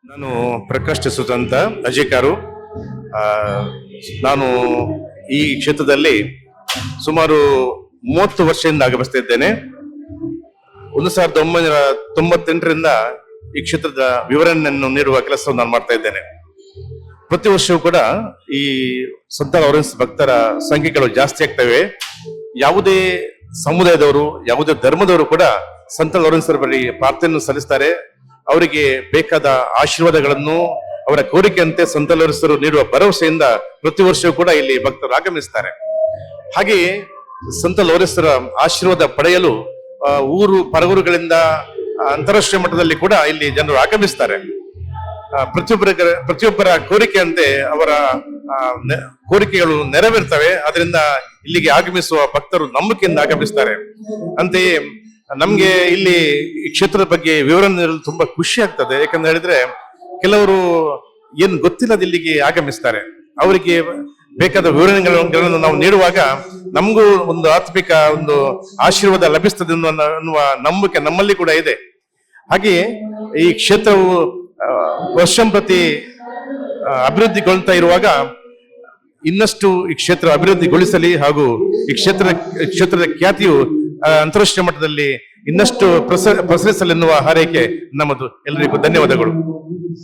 ನಾನು ಪ್ರಕಾಶ್ ಡಿಸೂಜ ಅಂತ ಅಜೇಕಾರು. ಆ, ನಾನು ಈ ಕ್ಷೇತ್ರದಲ್ಲಿ ಸುಮಾರು 30 ವರ್ಷದಿಂದ ಆಗಮಿಸ್ತಾ ಇದ್ದೇನೆ. 1998ರಿಂದ ಈ ಕ್ಷೇತ್ರದ ವಿವರಣೆಯನ್ನು ನೀಡುವ ಕೆಲಸವನ್ನು ನಾನು ಮಾಡ್ತಾ ಇದ್ದೇನೆ. ಪ್ರತಿ ವರ್ಷವೂ ಕೂಡ ಈ ಸಂತ ಲಾರೆನ್ಸ್ ಭಕ್ತರ ಸಂಖ್ಯೆಗಳು ಜಾಸ್ತಿ ಆಗ್ತವೆ. ಯಾವುದೇ ಸಮುದಾಯದವರು, ಯಾವುದೇ ಧರ್ಮದವರು ಕೂಡ ಸಂತ ಲಾರೆನ್ಸ್ ಬಳಿ ಪ್ರಾರ್ಥನೆಯನ್ನು ಸಲ್ಲಿಸ್ತಾರೆ. ಅವರಿಗೆ ಬೇಕಾದ ಆಶೀರ್ವಾದಗಳನ್ನು ಅವರ ಕೋರಿಕೆಯಂತೆ ಸಂತ ಲಾರೆನ್ಸ್ ನೀಡುವ ಭರವಸೆಯಿಂದ ಪ್ರತಿ ವರ್ಷವೂ ಕೂಡ ಇಲ್ಲಿ ಭಕ್ತರು ಆಗಮಿಸ್ತಾರೆ. ಹಾಗೆಯೇ ಸಂತ ಲಾರೆನ್ಸ್ ಆಶೀರ್ವಾದ ಪಡೆಯಲು ಊರು ಪರಗೂರುಗಳಿಂದ ಅಂತಾರಾಷ್ಟ್ರೀಯ ಮಟ್ಟದಲ್ಲಿ ಕೂಡ ಇಲ್ಲಿ ಜನರು ಆಗಮಿಸ್ತಾರೆ. ಪ್ರತಿಯೊಬ್ಬರ ಕೋರಿಕೆಯಂತೆ ಅವರ ಕೋರಿಕೆಗಳು ನೆರವೇರ್ತವೆ. ಅದರಿಂದ ಇಲ್ಲಿಗೆ ಆಗಮಿಸುವ ಭಕ್ತರು ನಂಬಿಕೆಯಿಂದ ಆಗಮಿಸ್ತಾರೆ. ಅಂತೆಯೇ ನಮ್ಗೆ ಇಲ್ಲಿ ಈ ಕ್ಷೇತ್ರದ ಬಗ್ಗೆ ವಿವರಣೆ ನೀಡಲು ತುಂಬಾ ಖುಷಿ ಆಗ್ತದೆ. ಯಾಕಂತ ಹೇಳಿದ್ರೆ ಕೆಲವರು ಏನ್ ಗೊತ್ತಿಲ್ಲದ ಇಲ್ಲಿಗೆ ಆಗಮಿಸ್ತಾರೆ. ಅವರಿಗೆ ಬೇಕಾದ ವಿವರಣೆಗಳನ್ನು ನಾವು ನೀಡುವಾಗ ನಮಗೂ ಒಂದು ಆತ್ಮಿಕ ಒಂದು ಆಶೀರ್ವಾದ ಲಭಿಸ್ತದೆ ಅನ್ನುವ ನಂಬಿಕೆ ನಮ್ಮಲ್ಲಿ ಕೂಡ ಇದೆ. ಹಾಗೆಯೇ ಈ ಕ್ಷೇತ್ರವು ವರ್ಷಂಪ್ರತಿ ಅಭಿವೃದ್ಧಿಗೊಳ್ತಾ ಇರುವಾಗ ಇನ್ನಷ್ಟು ಈ ಕ್ಷೇತ್ರ ಅಭಿವೃದ್ಧಿಗೊಳಿಸಲಿ ಹಾಗೂ ಈ ಕ್ಷೇತ್ರದ ಖ್ಯಾತಿಯು ಅಂತಾರಾಷ್ಟ್ರೀಯ ಮಟ್ಟದಲ್ಲಿ ಇನ್ನಷ್ಟು ಪ್ರಸರಿಸಲೆನ್ನುವ ಹಾರೈಕೆ ನಮ್ಮದು. ಎಲ್ಲರಿಗೂ ಧನ್ಯವಾದಗಳು.